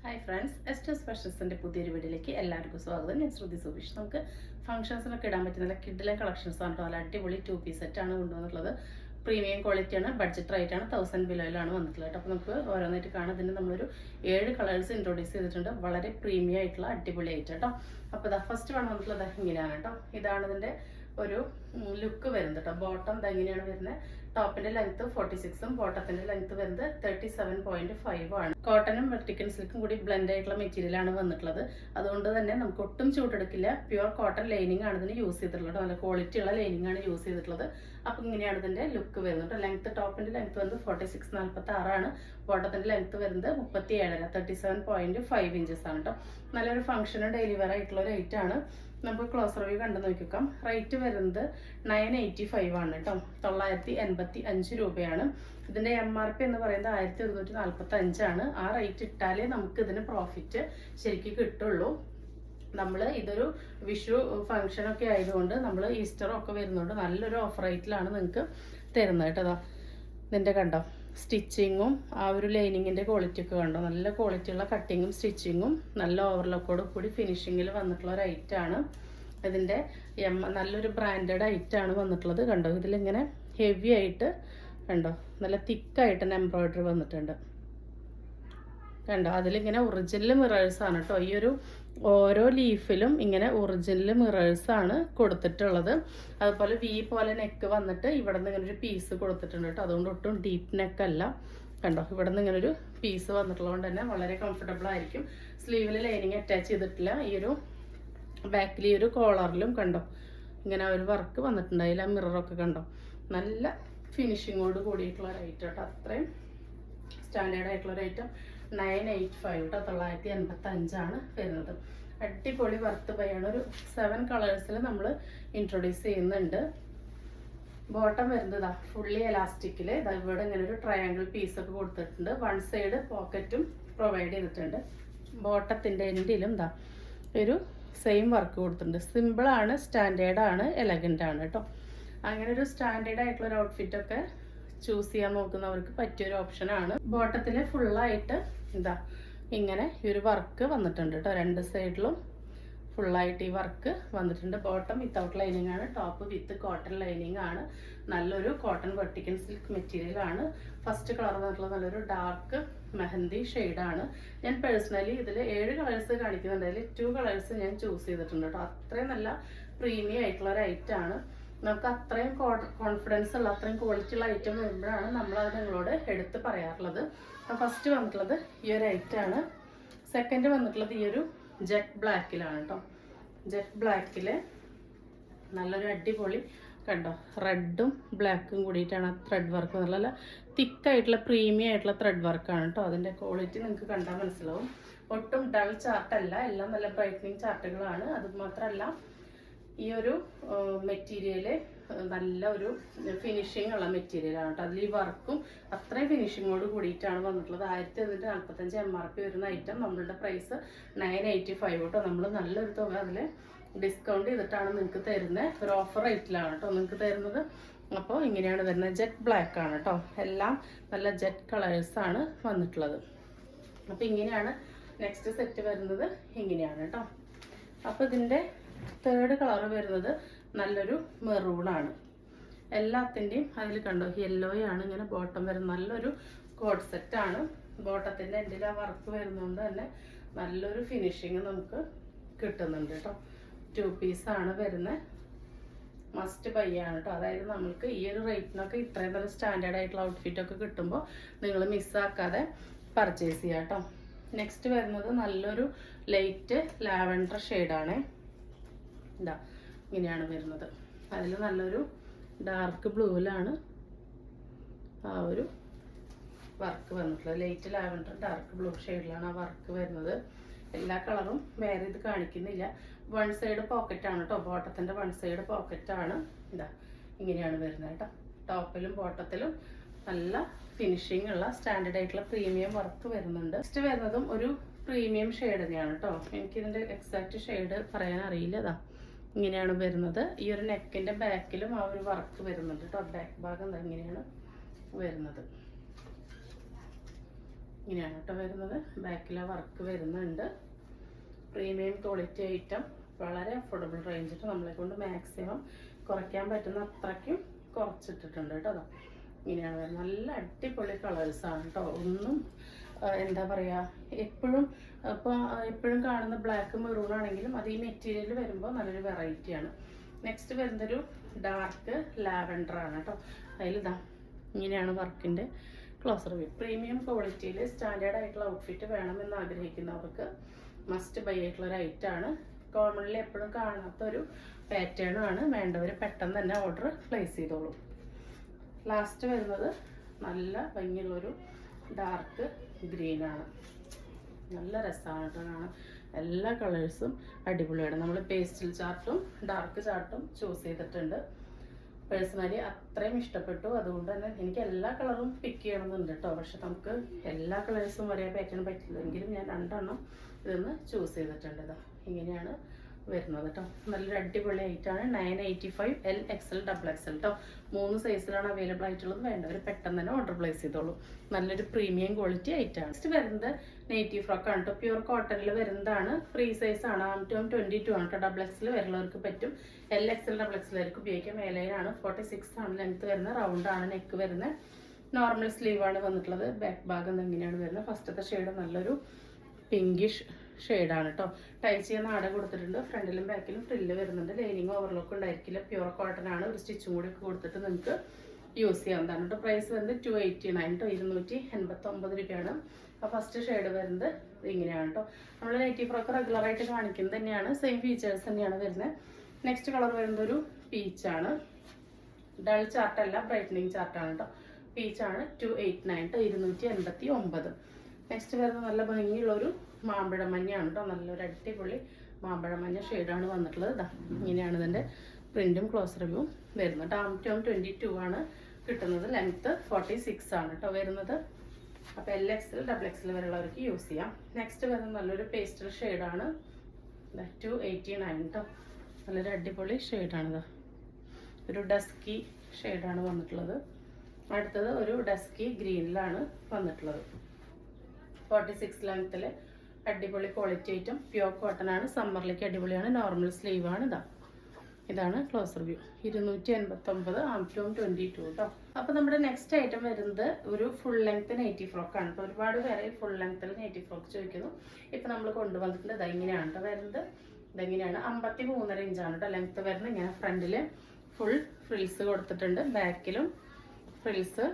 Hi friends, എസ്റ്റേഴ്സ് ഫാഷൻസിൻ്റെ പുതിയൊരു വീഡിയോയിലേക്ക് എല്ലാവർക്കും സ്വാഗതം. ഞാൻ ശ്രുതി സുബീഷ്. നമുക്ക് ഫംഗ്ഷൻസിനൊക്കെ ഇടാൻ പറ്റുന്ന നല്ല കിഡിലെ കളക്ഷൻസ് ആണ്. നല്ല അടിപൊളി 2 പീസ് സെറ്റാണ് കൊണ്ടുവന്നിട്ടുള്ളത്. പ്രീമിയം ക്വാളിറ്റിയാണ്, ബഡ്ജറ്റ് റേറ്റ് ആണ്, 1000 ബിലോയിലാണ് വന്നിട്ടുള്ളത്. അപ്പോൾ നമുക്ക് ഓരോന്നായിട്ട് കാണാം. ഇതിന് നമ്മളൊരു 7 കളേഴ്സ് ഇൻട്രൊഡ്യൂസ് ചെയ്തിട്ടുണ്ട്. വളരെ പ്രീമിയം ആയിട്ടുള്ള അടിപൊളി ആയിട്ട് കേട്ടോ. അപ്പോൾ ഇതാ ഫസ്റ്റ് വേണം വന്നിട്ടുള്ളത് ഇങ്ങനെയാണ് കേട്ടോ. ഇതാണ് ഇതിൻ്റെ ഒരു ലുക്ക് വരുന്നത് കേട്ടോ. ബോട്ടം ഇതെങ്ങനെയാണ് വരുന്നത്. ടോപ്പിന്റെ ലെങ്ത് 46ഉം ബോട്ടത്തിന്റെ ലെങ്ത് വരുന്നത് 37.5 ആണ്. കോട്ടനും വെർട്ടിക്കൽ സിൽക്കും കൂടി ബ്ലെൻഡ് ആയിട്ടുള്ള മെറ്റീരിയൽ ആണ് വന്നിട്ടുള്ളത്. അതുകൊണ്ട് തന്നെ നമുക്ക് ഒട്ടും ചൂടെടുക്കില്ല. പ്യുവർ കോട്ടൺ ലൈനിങ് ആണ് ഇതിന് യൂസ് ചെയ്തിട്ടുള്ളത്. നല്ല ക്വാളിറ്റി ഉള്ള ലൈനിങ് ആണ് യൂസ് ചെയ്തിട്ടുള്ളത്. അപ്പം ഇങ്ങനെയാണ് ഇതിന്റെ ലുക്ക് വരുന്നത്. ലെങ്ത് ടോപ്പിന്റെ ലെങ്ത് വരുന്നത് 46-46 ആണ്. ബോട്ടത്തിന്റെ ലെങ്ത് വരുന്നത് 37 37.5 ഇഞ്ചസ് ആണ് കേട്ടോ. നല്ലൊരു ഫംഗ്ഷനും ഡെയിലി വെയർ ആയിട്ടുള്ള ഒരു ഐറ്റം ആണ്. നമുക്ക് ക്ലോസ് റിവ്യൂ കണ്ടു നോക്കിക്കാം. റേറ്റ് വരുന്നത് 985 ആണ് കേട്ടോ. 985 രൂപയാണ്. ഇതിന്റെ MRP എന്ന് പറയുന്നത് 1145 ആണ്. ആ റേറ്റ് ഇട്ടാലേ നമുക്ക് ഇതിന് പ്രോഫിറ്റ് ശരിക്കും കിട്ടുള്ളൂ. നമ്മൾ ഇതൊരു വിഷു ഫംഗ്ഷനൊക്കെ ആയതുകൊണ്ട് നമ്മൾ ഈസ്റ്ററൊക്കെ വരുന്നുണ്ട് നല്ലൊരു ഓഫർ റേറ്റിലാണ് നിങ്ങൾക്ക് തരുന്നത് കേട്ടോ. ഇതിൻ്റെ കണ്ടോ സ്റ്റിച്ചിങ്ങും ആ ഒരു ലൈനിങ്ങിൻ്റെ ക്വാളിറ്റി ഒക്കെ കണ്ടോ. നല്ല ക്വാളിറ്റിയുള്ള കട്ടിങ്ങും സ്റ്റിച്ചിങ്ങും നല്ല ഓവർലോക്കോട് കൂടി ഫിനിഷിങ്ങിൽ വന്നിട്ടുള്ള ഒരു ഐറ്റമാണ്. ഇതിൻ്റെ നല്ലൊരു ബ്രാൻഡഡ് ഐറ്റമാണ് വന്നിട്ടുള്ളത്. കണ്ടോ ഇതിലിങ്ങനെ ഹെവി ആയിട്ട് കണ്ടോ നല്ല തിക്കായിട്ട് തന്നെ എംബ്രോയിഡറി വന്നിട്ടുണ്ട്. കണ്ടോ അതിലിങ്ങനെ ഒറിജിനൽ മിറേഴ്സാണ് കേട്ടോ. ഈ ഒരു ഓരോ ലീഫിലും ഇങ്ങനെ ഒറിജിനൽ മിറേഴ്സാണ് കൊടുത്തിട്ടുള്ളത്. അതുപോലെ വി പോലെ നെക്ക് വന്നിട്ട് ഇവിടെ നിന്ന് ഇങ്ങനെ ഒരു പീസ് കൊടുത്തിട്ടുണ്ട് കേട്ടോ. അതുകൊണ്ട് ഒട്ടും ഡീപ്പ് നെക്കല്ല. കണ്ടോ ഇവിടെ നിന്ന് ഇങ്ങനെ ഒരു പീസ് വന്നിട്ടുള്ളത് കൊണ്ട് തന്നെ വളരെ കംഫർട്ടബിൾ ആയിരിക്കും. സ്ലീവിൽ ലൈനിങ് അറ്റാച്ച് ചെയ്തിട്ടില്ല. ഈ ഒരു ബാക്കിൽ ഈ ഒരു കോളറിലും കണ്ടോ ഇങ്ങനെ ഒരു വർക്ക് വന്നിട്ടുണ്ട്. അതിൽ ആ മിററൊക്കെ കണ്ടോ നല്ല ഫിനിഷിങ്ങോട് കൂടിയിട്ടുള്ള ഒരു ഐറ്റം കേട്ടോ. അത്രയും സ്റ്റാൻഡേർഡ് ആയിട്ടുള്ള ഒരു ഐറ്റം. 985 കേട്ടോ. 985 ആണ് വരുന്നത്. അടിപൊളി വർത്ത് ബൈയാണ്. ഒരു 7 കളേഴ്സിൽ നമ്മൾ ഇൻട്രൊഡ്യൂസ് ചെയ്യുന്നുണ്ട്. ബോട്ടം വരുന്നതാ ഫുള്ളി എലാസ്റ്റിക്കിൽ ഇവിടെ ഇങ്ങനെ ഒരു ട്രയാങ്കിൾ പീസൊക്കെ കൊടുത്തിട്ടുണ്ട്. വൺ സൈഡ് പോക്കറ്റും പ്രൊവൈഡ് ചെയ്തിട്ടുണ്ട്. ബോട്ടത്തിൻ്റെ എൻഡിലും ഇതാ ഒരു സെയിം വർക്ക് കൊടുത്തിട്ടുണ്ട്. സിമ്പിളാണ്, സ്റ്റാൻഡേർഡാണ്, എലഗൻ്റ് ആണ് കേട്ടോ. അങ്ങനെ ഒരു സ്റ്റാൻഡേർഡ് ആയിട്ടുള്ള ഒരു ഔട്ട്ഫിറ്റൊക്കെ ചൂസ് ചെയ്യാൻ നോക്കുന്നവർക്ക് പറ്റിയൊരു ഓപ്ഷനാണ്. ബോട്ടത്തിൽ ഫുള്ളായിട്ട് ഇതാ ഇങ്ങനെ ഈ ഒരു വർക്ക് വന്നിട്ടുണ്ട് കേട്ടോ. രണ്ട് സൈഡിലും ഫുള്ളായിട്ട് ഈ വർക്ക് വന്നിട്ടുണ്ട്. ബോട്ടം വിത്തൗട്ട് ലൈനിങ് ആണ്, ടോപ്പ് വിത്ത് കോട്ടൺ ലൈനിങ് ആണ്. നല്ലൊരു കോട്ടൺ വെർട്ടിക്കൽ സിൽക്ക് മെറ്റീരിയൽ ആണ്. ഫസ്റ്റ് കളർ വന്നിട്ടുള്ള നല്ലൊരു ഡാർക്ക് മെഹന്തി ഷെയ്ഡാണ്. ഞാൻ പേഴ്സണലി ഇതിൽ 7 കളേഴ്സ് കാണിക്കുന്നുണ്ട്. അതിൽ 2 കളേഴ്സ് ഞാൻ ചൂസ് ചെയ്തിട്ടുണ്ട് കേട്ടോ. അത്രയും നല്ല പ്രീമിയം ആയിട്ടുള്ള ഒരു ഐറ്റം ആണ്. നമുക്ക് അത്രയും കോൺഫിഡൻസ് ഉള്ള അത്രയും ക്വാളിറ്റി ഉള്ള ഐറ്റം വരുമ്പോഴാണ് നമ്മളത് നിങ്ങളോട് എടുത്ത് പറയാറുള്ളത്. ഫസ്റ്റ് വന്നിട്ടുള്ളത് ഈ ഒരു ഐറ്റം ആണ്. സെക്കൻഡ് വന്നിട്ടുള്ളത് ഈ ഒരു ജെറ്റ് ബ്ലാക്കിലാണ് കേട്ടോ. ജെറ്റ് ബ്ലാക്കിൽ നല്ലൊരു അടിപൊളി കണ്ടോ റെഡും ബ്ലാക്കും കൂടിയിട്ടാണ് ത്രെഡ് വർക്ക്. നല്ല തിക്കായിട്ടുള്ള പ്രീമിയം ആയിട്ടുള്ള ത്രെഡ് വർക്കാണ് കേട്ടോ. അതിൻ്റെ ക്വാളിറ്റി നിങ്ങൾക്ക് കണ്ടാൽ മനസ്സിലാവും. ഒട്ടും ഡൾ ചാർട്ടല്ല, എല്ലാം നല്ല ബ്രൈറ്റനിങ് ചാർട്ടുകളാണ്. അതുമാത്രമല്ല ഈ ഒരു മെറ്റീരിയല് നല്ല ഒരു ഫിനിഷിങ് ഉള്ള മെറ്റീരിയലാണ് കേട്ടോ. അതിൽ ഈ വർക്കും അത്രയും ഫിനിഷിങ്ങോട് കൂടിയിട്ടാണ് വന്നിട്ടുള്ളത്. 1145 MRP വരുന്ന ഐറ്റം നമ്മളുടെ പ്രൈസ് 985 കേട്ടോ. നമ്മൾ നല്ലൊരു തുക അതിൽ ഡിസ്കൗണ്ട് ചെയ്തിട്ടാണ് നിങ്ങൾക്ക് തരുന്നത്. ഒരു ഓഫർ റേറ്റിലാണ് കേട്ടോ നിങ്ങൾക്ക് തരുന്നത്. അപ്പോൾ ഇങ്ങനെയാണ് വരുന്നത്. ജെറ്റ് ബ്ലാക്ക് ആണ് കേട്ടോ. എല്ലാം നല്ല ജെറ്റ് കളേഴ്സാണ് വന്നിട്ടുള്ളത്. അപ്പോൾ ഇങ്ങനെയാണ് നെക്സ്റ്റ് സെറ്റ് വരുന്നത്. ഇങ്ങനെയാണ് കേട്ടോ. അപ്പോൾ ഇതിൻ്റെ തേർഡ് കളർ വരുന്നത് നല്ലൊരു മെറൂണാണ്. എല്ലാത്തിൻ്റെയും അതിൽ കണ്ടോ യെല്ലോയാണ് ഇങ്ങനെ ബോട്ടം വരുന്നത്. നല്ലൊരു കോഡ് സെറ്റാണ്. ബോട്ടത്തിൻ്റെ എൻഡിൽ ആ വർക്ക് വരുന്നതുകൊണ്ട് തന്നെ നല്ലൊരു ഫിനിഷിങ് നമുക്ക് കിട്ടുന്നുണ്ട് കേട്ടോ. 2 പീസാണ് വരുന്നത്. മസ്റ്റ് ബൈ ആണ് കേട്ടോ. അതായത് നമുക്ക് ഈ ഒരു റേറ്റിനൊക്കെ ഇത്രയും നല്ല സ്റ്റാൻഡേർഡ് ആയിട്ടുള്ള ഔട്ട്ഫിറ്റൊക്കെ കിട്ടുമ്പോൾ നിങ്ങൾ മിസ്സാക്കാതെ പർച്ചേസ് ചെയ്യാം കേട്ടോ. നെക്സ്റ്റ് വരുന്നത് നല്ലൊരു ലൈറ്റ് ലാവൻഡർ ഷെയ്ഡാണ്. ഇതാ ഇങ്ങനെയാണ് വരുന്നത്. അതിൽ നല്ലൊരു ഡാർക്ക് ബ്ലൂവിലാണ് ആ ഒരു വർക്ക് വന്നിട്ടുള്ളത്. ലൈറ്റ് ലാവൻഡർ ഡാർക്ക് ബ്ലൂ ഷെയ്ഡിലാണ് ആ വർക്ക് വരുന്നത്. എല്ലാ കളറും വേറെ ഇത് കാണിക്കുന്നില്ല. വൺ സൈഡ് പോക്കറ്റാണ് കേട്ടോ. ബോട്ടത്തിൻ്റെ വൺ സൈഡ് പോക്കറ്റാണ്. ഇതാ ഇങ്ങനെയാണ് വരുന്നത് കേട്ടോ. ടോപ്പിലും ബോട്ടത്തിലും നല്ല ഫിനിഷിംഗ് ഉള്ള സ്റ്റാൻഡേർഡ് ആയിട്ടുള്ള പ്രീമിയം വർക്ക് വരുന്നുണ്ട്. നെക്സ്റ്റ് വരുന്നതും ഒരു പ്രീമിയം ഷെയ്ഡ് തന്നെയാണ് കേട്ടോ. എനിക്കിതിൻ്റെ എക്സാക്റ്റ് ഷെയ്ഡ് പറയാൻ അറിയില്ല. ഇതാ ഇങ്ങനെയാണ് വരുന്നത്. ഈ ഒരു നെക്കിൻ്റെ ബാക്കിലും ആ ഒരു വർക്ക് വരുന്നുണ്ട് കേട്ടോ. ബാക്ക് ഭാഗം ഇങ്ങനെയാണ് വരുന്നത്. ഇങ്ങനെയാണ് കേട്ടോ വരുന്നത്. ബാക്കിലെ വർക്ക് വരുന്നുണ്ട്. പ്രീമിയം ക്വാളിറ്റി ഐറ്റം, വളരെ അഫോർഡബിൾ റേഞ്ചിട്ട് നമ്മളെ കൊണ്ട് മാക്സിമം കുറയ്ക്കാൻ പറ്റുന്ന അത്രയ്ക്കും കുറച്ചിട്ടിട്ടുണ്ട് കേട്ടോ. അതാ ഇങ്ങനെയാണ് വരുന്നത്. നല്ല അടിപൊളി കളേഴ്സാണ് കേട്ടോ. ഒന്നും എന്താ പറയുക, എപ്പോഴും കാണുന്ന ബ്ലാക്ക് മെറൂൺ ആണെങ്കിലും അത് ഈ മെറ്റീരിയൽ വരുമ്പോൾ നല്ലൊരു വെറൈറ്റിയാണ്. നെക്സ്റ്റ് വരുന്നൊരു ഡാർക്ക് ലാവൻഡർ ആണ് കേട്ടോ. അതിലിതാ ഇങ്ങനെയാണ് വർക്കിൻ്റെ ക്ലോസർ വ്യൂ. പ്രീമിയം ക്വാളിറ്റിയിൽ സ്റ്റാൻഡേർഡ് ആയിട്ടുള്ള ഔട്ട്ഫിറ്റ് വേണമെന്ന് ആഗ്രഹിക്കുന്നവർക്ക് മസ്റ്റ് ബൈ ആയിട്ടുള്ള ഒരു ഐറ്റമാണ്. കോമൺലി എപ്പോഴും കാണാത്തൊരു പാറ്റേണും ആണ്. വേണ്ടവർ പെട്ടെന്ന് തന്നെ ഓർഡർ പ്ലേസ് ചെയ്തോളൂ. ലാസ്റ്റ് വരുന്നത് നല്ല ഭംഗിയുള്ളൊരു ഡാർക്ക് ഗ്രീനാണ്. നല്ല രസമാണ് കേട്ടോ കാണാൻ. എല്ലാ കളേഴ്സും അടിപൊളിയാണ്. നമ്മൾ പേസ്റ്റൽ ചാർട്ടും ഡാർക്ക് ചാർട്ടും ചൂസ് ചെയ്തിട്ടുണ്ട്. പേഴ്സണലി അത്രയും ഇഷ്ടപ്പെട്ടു. അതുകൊണ്ട് തന്നെ എനിക്ക് എല്ലാ കളറും പിക്ക് ചെയ്യണമെന്നുണ്ട് കേട്ടോ. പക്ഷെ നമുക്ക് എല്ലാ കളേഴ്സും ഒരേ പാറ്റേൺ പറ്റില്ലെങ്കിലും ഞാൻ 2 എണ്ണം ഇതൊന്ന് ചൂസ് ചെയ്തിട്ടുണ്ട്. ഇതാ ഇങ്ങനെയാണ് വരുന്നത് കേട്ടോ. നല്ലൊരു അടിപൊളി ഐറ്റാണ്. 985 L XL XXL കേട്ടോ. 3 സൈസിലാണ് അവൈലബിൾ ആയിട്ടുള്ളത്. വേണ്ടവർ പെട്ടെന്ന് തന്നെ ഓർഡർ പ്ലേസ് ചെയ്തോളൂ. നല്ലൊരു പ്രീമിയം ക്വാളിറ്റി ഐറ്റാണ്. നെക്സ്റ്റ് വരുന്നത് നെയ്റ്റീവ് ഫ്രോക്കാണ് കേട്ടോ. പ്യൂർ കോട്ടണിൽ വരുന്നതാണ്. ഫ്രീ സൈസ് ആണ്. 22 ആണ് കേട്ടോ. XXL വരുന്നവർക്ക് പറ്റും. L XL XXL വർക്ക് ഉപയോഗിക്കാം. മേലയിലാണ് 46 ആണ് ലെങ്ത് വരുന്നത്. റൗണ്ട് ആണ് നെക്ക് വരുന്നത്. നോർമൽ സ്ലീവ് ആണ് വന്നിട്ടുള്ളത്. ബാക്ക് ഭാഗം എങ്ങനെയാണ് വരുന്നത്. ഫസ്റ്റത്തെ ഷെയ്ഡ് നല്ലൊരു പിങ്കിഷ് ഷെയ്ഡാണ് കേട്ടോ. ടൈ ചെയ്യുന്ന ആട കൊടുത്തിട്ടുണ്ട്. ഫ്രണ്ടിലും ബാക്കിലും ഫ്രില്ല് വരുന്നുണ്ട്. ലൈനിങ് ഓവർലോക്ക് ഉണ്ടായിരിക്കില്ല. പ്യൂർ കോട്ടൺ ആണ്. ഒരു സ്റ്റിച്ചും കൂടി ഒക്കെ കൊടുത്തിട്ട് നിങ്ങൾക്ക് യൂസ് ചെയ്യാവുന്നതാണ് കേട്ടോ. പ്രൈസ് വരുന്നത് 289 കേട്ടോ. 289 രൂപയാണ്. അപ്പോൾ ഫസ്റ്റ് ഷെയ്ഡ് വരുന്നത് ഇങ്ങനെയാണ് കേട്ടോ. നമ്മൾ നെയ്റ്റീവ് ഫ്രോക്ക് റെഗുലറായിട്ട് കാണിക്കുന്നത് തന്നെയാണ്. സെയിം ഫീച്ചേഴ്സ് തന്നെയാണ് വരുന്നത്. നെക്സ്റ്റ് കളർ വരുന്നത് ഒരു പീച്ചാണ്. ഡൾ ചാർട്ടല്ല, ബ്രൈറ്റനിങ് ചാർട്ടാണ് കേട്ടോ. പീച്ചാണ്. 289 കേട്ടോ. 289. നെക്സ്റ്റ് വരുന്നത് നല്ല ഭംഗിയുള്ളൊരു മാമ്പഴ മഞ്ഞയാണ് കേട്ടോ. നല്ലൊരു അടിപൊളി മാമ്പഴ മഞ്ഞ ഷെയ്ഡാണ് വന്നിട്ടുള്ളത്. ഇതാ ഇങ്ങനെയാണ് ഇതിൻ്റെ പ്രിൻറ്റും ക്ലോസ് റിവ്യൂവും വരുന്നത്. 22 ആണ് കിട്ടുന്നത്. ലെങ്ത്ത് 46 ആണ് കേട്ടോ വരുന്നത്. അപ്പോൾ L XL XXL വരെയുള്ളവർക്ക് യൂസ് ചെയ്യാം. നെക്സ്റ്റ് വരുന്നത് നല്ലൊരു പേസ്റ്റൽ ഷെയ്ഡാണ്. 289 കേട്ടോ. നല്ലൊരു അടിപൊളി ഷെയ്ഡാണിത്. ഒരു ഡസ്കി ഷെയ്ഡാണ് വന്നിട്ടുള്ളത്. അടുത്തത് ഒരു ഡസ്കി ഗ്രീനിലാണ് വന്നിട്ടുള്ളത്. 46 ലെങ്ത്തിൽ അടിപൊളി ക്വാളിറ്റി ഐറ്റം. പ്യൂർ കോട്ടൺ ആണ്. സമ്മറിലേക്ക് അടിപൊളിയാണ്. നോർമൽ സ്ലീവ് ആണ്. ഇതാണ് ക്ലോസർ വ്യൂ. 289 22 കേട്ടോ. അപ്പോൾ നമ്മുടെ നെക്സ്റ്റ് ഐറ്റം വരുന്നത് ഒരു ഫുൾ ലെങ്ത് നെയ്റ്റീവ് ഫ്രോക്കാണ് കേട്ടോ. ഒരുപാട് പേരെ ഫുൾ ലെങ്ത്തിൽ നെയ്റ്റീവ് ഫ്രോക്ക് ചോദിക്കുന്നു. ഇപ്പം നമ്മൾ കൊണ്ടുവന്നിട്ടുണ്ട്. ഇതെങ്ങനെയാണ് കേട്ടോ വരുന്നത്. ഇതെങ്ങനെയാണ് 53.5 ഇഞ്ചാണ് കേട്ടോ ലെങ്ത്ത് വരുന്നത്. ഇങ്ങനെ ഫ്രണ്ടിൽ ഫുൾ ഫ്രിൽസ് കൊടുത്തിട്ടുണ്ട്. ബാക്കിലും ഫ്രിൽസ്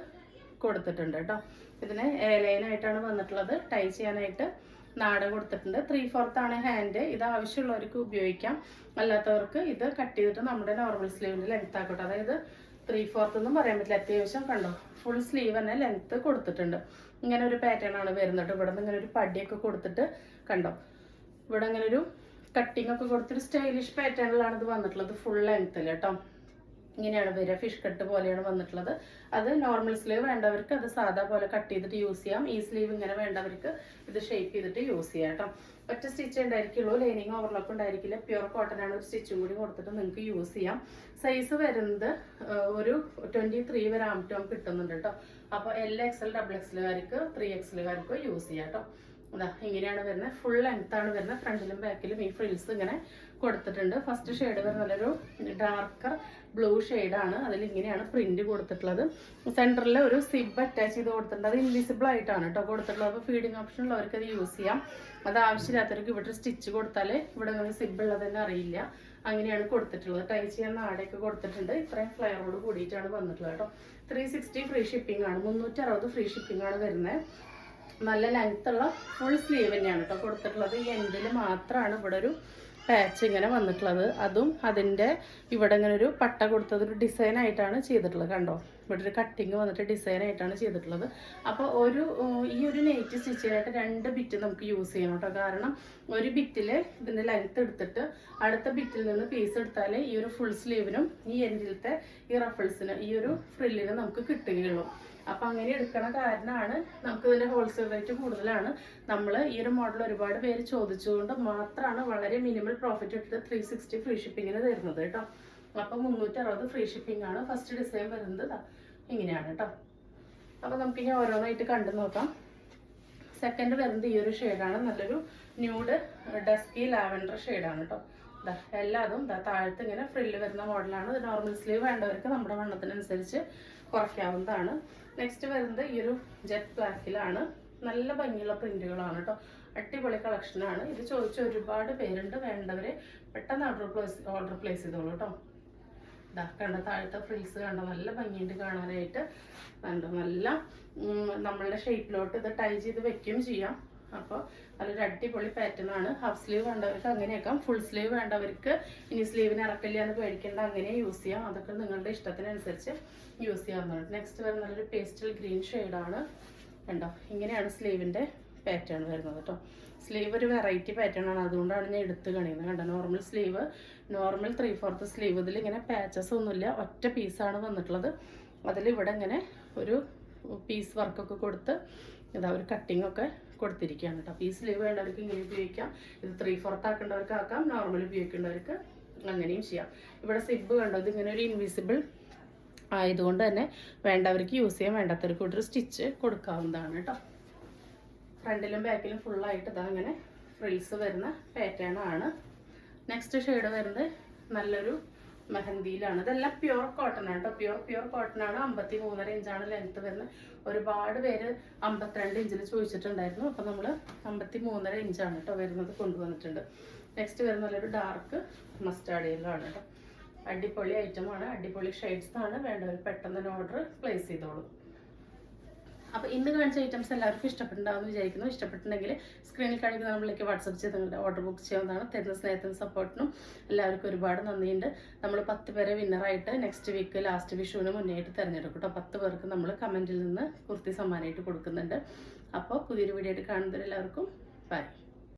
കൊടുത്തിട്ടുണ്ട് കേട്ടോ. ഇതിന് ലൈനായിട്ടാണ് വന്നിട്ടുള്ളത്. ടൈ ചെയ്യാനായിട്ട് നാട കൊടുത്തിട്ടുണ്ട്. 3/4 ആണ് ഹാൻഡ്. ഇത് ആവശ്യമുള്ളവർക്ക് ഉപയോഗിക്കാം. അല്ലാത്തവർക്ക് ഇത് കട്ട് ചെയ്തിട്ട് നമ്മുടെ നോർമൽ സ്ലീവിൻ്റെ ലെങ്ത് ആക്കട്ടെ. അതായത് 3/4 ഒന്നും പറയാൻ പറ്റില്ല. അത്യാവശ്യം കണ്ടോ ഫുൾ സ്ലീവ് തന്നെ ലെങ്ത് കൊടുത്തിട്ടുണ്ട്. ഇങ്ങനെ ഒരു പാറ്റേൺ ആണ് വരുന്നത്. ഇവിടെ നിന്ന് ഇങ്ങനെ ഒരു പടിയൊക്കെ കൊടുത്തിട്ട് കണ്ടോ ഇവിടെ ഇങ്ങനെ ഒരു കട്ടിങ് ഒക്കെ കൊടുത്തിട്ട് സ്റ്റൈലിഷ് പാറ്റേണിലാണ് ഇത് വന്നിട്ടുള്ളത്. ഫുൾ ലെങ്ത്തിൽ കേട്ടോ. ഇങ്ങനെയാണ് വരിക. ഫിഷ് കട്ട് പോലെയാണ് വന്നിട്ടുള്ളത്. അത് നോർമൽ സ്ലീവ് വേണ്ടവർക്ക് അത് സാധാ പോലെ കട്ട് ചെയ്തിട്ട് യൂസ് ചെയ്യാം. ഈ സ്ലീവ് ഇങ്ങനെ വേണ്ടവർക്ക് ഇത് ഷേപ്പ് ചെയ്തിട്ട് യൂസ് ചെയ്യാം കേട്ടോ. ഒറ്റ സ്റ്റിച്ച് ഉണ്ടായിരിക്കുള്ളൂ. ലൈനിങ് ഓവർലോക്ക് ഉണ്ടായിരിക്കില്ല. പ്യൂർ കോട്ടൺ ആണ്. ഒരു സ്റ്റിച്ചും കൂടി കൊടുത്തിട്ട് നിങ്ങൾക്ക് യൂസ് ചെയ്യാം. സൈസ് വരുന്നത് ഒരു 23 വരെ ആംറ്റോം കിട്ടുന്നുണ്ട് കേട്ടോ. അപ്പോൾ L XL XXLകാർക്ക് 3XLകാർക്ക് യൂസ് ചെയ്യാം കേട്ടോ. അതാ ഇങ്ങനെയാണ് വരുന്നത്. ഫുൾ ലെങ്ത് ആണ് വരുന്നത്. ഫ്രണ്ടിലും ബാക്കിലും ഈ ഫ്രിൽസ് ഇങ്ങനെ കൊടുത്തിട്ടുണ്ട്. ഫസ്റ്റ് ഷെയ്ഡ് വരുന്നത് നല്ലൊരു ഡാർക്കർ ബ്ലൂ ഷെയ്ഡാണ്. അതിൽ ഇങ്ങനെയാണ് പ്രിന്റ് കൊടുത്തിട്ടുള്ളത്. സെൻറ്ററിൽ ഒരു സിബ് അറ്റാച്ച് ചെയ്ത് കൊടുത്തിട്ടുണ്ട്. അത് ഇൻവിസിബിൾ ആയിട്ടാണ് കേട്ടോ കൊടുത്തിട്ടുള്ളത്. അപ്പോൾ ഫീഡിങ് ഓപ്ഷൻ ഉള്ളവർക്ക് അത് യൂസ് ചെയ്യാം. അത് ആവശ്യമില്ലാത്തവർക്ക് ഇവിടെ സ്റ്റിച്ച് കൊടുത്താൽ ഇവിടെ സിബ് ഉള്ളത് തന്നെ അറിയില്ല. അങ്ങനെയാണ് കൊടുത്തിട്ടുള്ളത്. ടൈ ചെയ്യാൻ നാടയൊക്കെ കൊടുത്തിട്ടുണ്ട്. ഇത്രയും ഫ്ലെയറോട് കൂടിയിട്ടാണ് വന്നിട്ടുള്ളത് കേട്ടോ. 360 ഫ്രീ ഷിപ്പിംഗ് ആണ്. 360 ഫ്രീ ഷിപ്പിംഗ് ആണ് വരുന്നത്. നല്ല ലെങ്ത് ഉള്ള ഫുൾ സ്ലീവ് തന്നെയാണ് കേട്ടോ കൊടുത്തിട്ടുള്ളത്. ഈ എൻഡിൽ മാത്രമാണ് ഇവിടെ ഒരു പാച്ച് ഇങ്ങനെ വന്നിട്ടുള്ളത്. അതും അതിൻ്റെ ഇവിടെ ഇങ്ങനെ ഒരു പട്ട കൊടുത്തത് ഒരു ഡിസൈൻ ആയിട്ടാണ് ചെയ്തിട്ടുള്ളത്. കണ്ടോ ഇവിടെ ഒരു കട്ടിങ് വന്നിട്ട് ഡിസൈൻ ആയിട്ടാണ് ചെയ്തിട്ടുള്ളത്. അപ്പോൾ ഈ ഒരു നെയ്റ്റ് സ്റ്റിച്ച് ചെയ്യാനായിട്ട് 2 ബിറ്റ് നമുക്ക് യൂസ് ചെയ്യണം കേട്ടോ. കാരണം ഒരു ബിറ്റിൽ ഇതിൻ്റെ ലെങ്ത് എടുത്തിട്ട് അടുത്ത ബിറ്റിൽ നിന്ന് പീസ് എടുത്താലേ ഈ ഒരു ഫുൾ സ്ലീവിനും ഈ എൻഡിലത്തെ ഈ റഫിൾസിന് ഈ ഒരു ഫ്രില്ലിന് നമുക്ക് കിട്ടുകയുള്ളൂ. അപ്പം അങ്ങനെ എടുക്കണ കാരണമാണ് നമുക്ക് ഇതിൻ്റെ ഹോൾസെയിൽ റേറ്റ് കൂടുതലാണ്. നമ്മൾ ഈ ഒരു മോഡൽ ഒരുപാട് പേര് ചോദിച്ചുകൊണ്ട് മാത്രമാണ് വളരെ മിനിമൽ പ്രോഫിറ്റ് ഇട്ടിട്ട് 360 ഫ്രീ ഷിപ്പിങ്ങിന് തരുന്നത് കേട്ടോ. അപ്പം 360 ഫ്രീ ഷിപ്പിംഗ് ആണ്. ഫസ്റ്റ് ഡിസൈൻ വരുന്നത് ഇങ്ങനെയാണ് കേട്ടോ. അപ്പം നമുക്കിനി ഓരോന്നായിട്ട് കണ്ടു നോക്കാം. സെക്കൻഡ് വരുന്നത് ഈ ഒരു ഷെയ്ഡാണ്, നല്ലൊരു ന്യൂഡ് ഡസ്കി ലാവൻഡർ ഷെയ്ഡാണ് കേട്ടോ. എല്ലാതും താഴത്ത് ഇങ്ങനെ ഫ്രില്ല് വരുന്ന മോഡലാണ്. ഇത് നോർമൽ സ്ലീവ് വേണ്ടവർക്ക് നമ്മുടെ വണ്ണത്തിനനുസരിച്ച് കുറയ്ക്കാവുന്നതാണ്. നെക്സ്റ്റ് വരുന്നത് ഈ ഒരു ജെറ്റ് ബ്ലാക്കിലാണ്. നല്ല ഭംഗിയുള്ള പ്രിന്റുകളാണ് കേട്ടോ. അടിപൊളി കളക്ഷനാണ്. ഇത് ചോദിച്ച ഒരുപാട് പേരുണ്ട്. വേണ്ടവർ പെട്ടെന്ന് ഓർഡർ പ്ലേസ് ചെയ്തോളൂ കേട്ടോ. കണ്ട താഴത്തെ ഫ്രിൽസ് കണ്ടോ, നല്ല ഭംഗിയുണ്ട് കാണാനായിട്ട്. കണ്ടോ, നല്ല നമ്മളുടെ ഷേപ്പിലോട്ട് ഇത് ടൈ ചെയ്ത് വെക്കുകയും ചെയ്യാം. അപ്പോൾ നല്ലൊരു അടിപൊളി പാറ്റേൺ ആണ്. ഹാഫ് സ്ലീവ് വേണ്ടവർക്ക് അങ്ങനെയാക്കാം, ഫുൾ സ്ലീവ് വേണ്ടവർക്ക് ഇനി സ്ലീവിന് ഇറക്കില്ല എന്ന് പേടിക്കേണ്ട, അങ്ങനെ യൂസ് ചെയ്യാം. അതൊക്കെ നിങ്ങളുടെ ഇഷ്ടത്തിനനുസരിച്ച് യൂസ് ചെയ്യാവുന്നതാണ്. നെക്സ്റ്റ് വരുന്ന നല്ലൊരു പേസ്റ്റൽ ഗ്രീൻ ഷെയ്ഡാണ്. കണ്ടോ, ഇങ്ങനെയാണ് സ്ലീവിൻ്റെ പാറ്റേൺ വരുന്നത് കേട്ടോ. സ്ലീവ് ഒരു വെറൈറ്റി പാറ്റേൺ ആണ്, അതുകൊണ്ടാണ് ഞാൻ എടുത്ത് കാണിക്കുന്നത്. കണ്ടോ, നോർമൽ സ്ലീവ്, നോർമൽ 3/4 സ്ലീവ്. ഇതിൽ ഇങ്ങനെ പാച്ചസ് ഒന്നുമില്ല, ഒറ്റ പീസാണ് വന്നിട്ടുള്ളത്. അതിൽ ഇവിടെ ഇങ്ങനെ ഒരു പീസ് വർക്കൊക്കെ കൊടുത്ത് ഇതാ ഒരു കട്ടിംഗ് ഒക്കെ കൊടുത്തിരിക്കുകയാണ് കേട്ടോ. അപ്പോൾ ഈ സ്ലീവ് വേണ്ടവർക്ക് ഇങ്ങനെ ഉപയോഗിക്കാം. ഇത് 3/4 ആക്കേണ്ടവർക്ക് ആക്കാം, നോർമൽ ഉപയോഗിക്കേണ്ടവർക്ക് അങ്ങനെയും ചെയ്യാം. ഇവിടെ സിബ് കണ്ടോ, ഇതിങ്ങനെ ഒരു ഇൻവിസിബിൾ ആയതുകൊണ്ട് തന്നെ വേണ്ടവർക്ക് യൂസ് ചെയ്യാൻ, വേണ്ടാത്തവർക്ക് ഒരു സ്റ്റിച്ച് കൊടുക്കാവുന്നതാണ് കേട്ടോ. ഫ്രണ്ടിലും ബാക്കിലും ഫുള്ളായിട്ട് ഇതാ അങ്ങനെ ഫ്രിൽസ് വരുന്ന പാറ്റേൺ ആണ്. നെക്സ്റ്റ് ഷെയ്ഡ് വരുന്നത് നല്ലൊരു മെഹന്തിയിലാണ്. ഇതെല്ലാം പ്യുവർ കോട്ടൺ ആണ് കേട്ടോ. പ്യുവർ കോട്ടൺ ആണ്. 53.5 ഇഞ്ചാണ് ലെങ്ത്ത് വരുന്നത്. ഒരുപാട് പേര് 52 ഇഞ്ചിൽ ചോദിച്ചിട്ടുണ്ടായിരുന്നു. അപ്പോൾ നമ്മൾ 53.5 ഇഞ്ചാണ് കേട്ടോ വരുന്നത്, കൊണ്ടുവന്നിട്ടുണ്ട്. നെക്സ്റ്റ് വരുന്ന നല്ലൊരു ഡാർക്ക് മസ്റ്റാർഡ് യെല്ലോ ആണ് കേട്ടോ. അടിപൊളി ഐറ്റമാണ്, അടിപൊളി ഷെയ്ഡ്സ് ആണ്. വേണ്ടവർ പെട്ടെന്ന് തന്നെ ഓർഡർ പ്ലേസ് ചെയ്തോളൂ. അപ്പോൾ ഇന്ന് കാണിച്ച ഐറ്റംസ് എല്ലാവർക്കും ഇഷ്ടപ്പെട്ടുണ്ടാവുമെന്ന് വിചാരിക്കുന്നു. ഇഷ്ടപ്പെട്ടിട്ടുണ്ടെങ്കിൽ സ്ക്രീനിൽ കാണിക്കുന്ന നമ്മളിലേക്ക് വാട്സപ്പ് ചെയ്ത് നിങ്ങളുടെ ഓർഡർ ബുക്ക് ചെയ്യാവുന്നതാണ്. തരുന്ന സ്നേഹത്തിനും സപ്പോർട്ടിനും എല്ലാവർക്കും ഒരുപാട് നന്ദിയുണ്ട്. നമ്മൾ 10 പേരെ വിന്നറായിട്ട് നെക്സ്റ്റ് വീക്ക് ലാസ്റ്റ് വിഷുവിന് മുന്നേയായിട്ട് തിരഞ്ഞെടുക്കും കേട്ടോ. 10 പേർക്ക് നമ്മൾ കമൻറ്റിൽ നിന്ന് കുർത്തി സമ്മാനമായിട്ട് കൊടുക്കുന്നുണ്ട്. അപ്പോൾ പുതിയൊരു വീഡിയോ ആയിട്ട് കാണുന്നവരെല്ലാവർക്കും ബൈ.